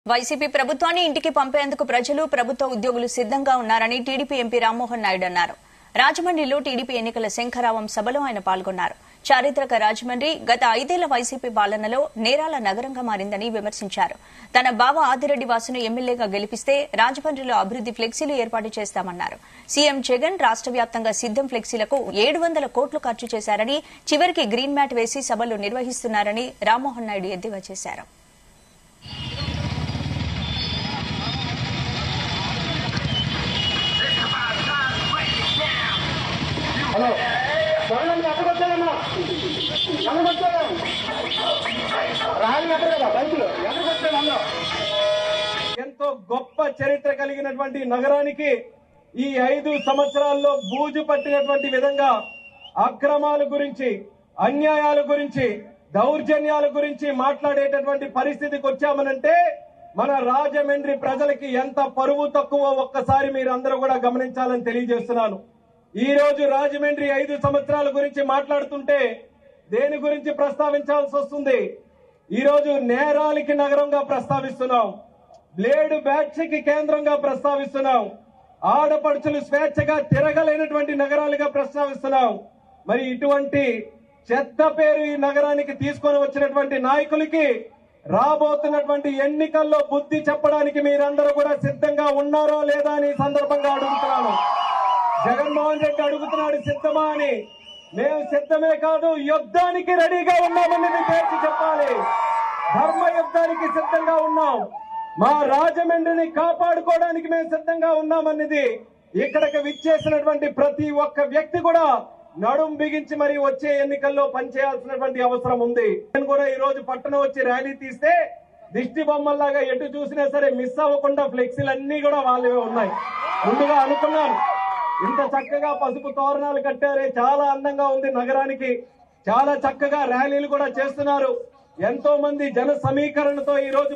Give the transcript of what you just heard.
YCP ప్రభుత్వాన్ని ఇంటికి పంపేందుకు ప్రజలు ప్రభుత్వ ఉద్యోగులు సిద్ధంగా ఉన్నారని టీడీపీ ఎంపీ రామ్మోహన్ నాయుడు అన్నారు. రాజమండ్రిలో టీడీపీ ఎన్నికల శంఖారావం సభలో ఆయన పాల్గొన్నారు. చారిత్రక రాజమండ్రి గత 5 ఏళ్ల వైసీపీ పాలనలో నేరాల నగరంగా మారిందని విమర్శించారు. తన బావ ఆదిరెడ్డి వాసును ఎమ్మెల్యేగా గెలిపిస్తే రాజమండ్రిలో అభివృద్ది ఫ్లెక్సీలు ఏర్పాటు చేస్తామన్నారు. సీఎం జగన్ రాష్ట్ర వ్యాప్తంగా సిద్దం ఫ్లెక్సీలకు 700 కోట్లు ఖర్చు చేశారని, చివరికి గ్రీన్ మ్యాట్ వేసి సభలు నిర్వహిస్తున్నారని రామ్మోహన్ నాయుడు ఎద్దేవా చేశారు. ఎంతో గొప్ప చరిత్ర కలిగినటువంటి నగరానికి ఈ 5 సంవత్సరాల్లో బూజు పట్టినటువంటి విధంగా అక్రమాల గురించి, అన్యాయాల గురించి, దౌర్జన్యాల గురించి మాట్లాడేటటువంటి పరిస్థితికి వచ్చామనంటే మన రాజమండ్రి ప్రజలకి ఎంత పరువు తక్కువ ఒక్కసారి మీరు అందరూ కూడా గమనించాలని తెలియజేస్తున్నాను. ఈ రోజు రాజమండ్రి 5 సంవత్సరాల గురించి మాట్లాడుతుంటే దేని గురించి ప్రస్తావించాల్సి వస్తుంది? ఈ రోజు నేరాలకి నగరంగా ప్రస్తావిస్తున్నాం, బ్లేడ్ బ్యాట్స్కి కేంద్రంగా ప్రస్తావిస్తున్నాం, ఆడపడుచులు స్వేచ్ఛగా తిరగలేనటువంటి నగరాలుగా ప్రస్తావిస్తున్నాం. మరి ఇటువంటి చెత్త పేరు ఈ నగరానికి తీసుకొని వచ్చినటువంటి నాయకులకి రాబోతున్నటువంటి ఎన్నికల్లో బుద్ధి చెప్పడానికి మీరందరూ కూడా సిద్ధంగా ఉన్నారో లేదా అని సందర్భంగా అడుగుతున్నాను. జగన్మోహన్ రెడ్డి అడుగుతున్నాడు సిద్ధమా అని. మేము సిద్ధమే కాదు, యుద్ధానికి రెడీగా ఉన్నామని తేల్చి చెప్పాలి. ధర్మ యుద్ధానికి సిద్ధంగా ఉన్నాం. మా రాజమండ్రిని కాపాడుకోవడానికి మేము సిద్ధంగా ఉన్నామన్నది ఇక్కడికి విచ్చేసినటువంటి ప్రతి ఒక్క వ్యక్తి కూడా నడుం బిగించి మరి వచ్చే ఎన్నికల్లో పనిచేయాల్సినటువంటి అవసరం ఉంది. నేను కూడా ఈ రోజు పట్టణం వచ్చి ర్యాలీ తీస్తే దిష్టి బొమ్మల్లాగా ఎటు చూసినా సరే మిస్ అవ్వకుండా ఫ్లెక్సీలన్నీ కూడా వాళ్ళవే ఉన్నాయి. ముందుగా అనుకున్నాను, ఇంత చక్కగా పసుపు తోరణాలు కట్టారే, చాలా అందంగా ఉంది నగరానికి, చాలా చక్కగా ర్యాలీలు కూడా చేస్తున్నారు. ఎంతో మంది జన సమీకరణతో ఈ రోజు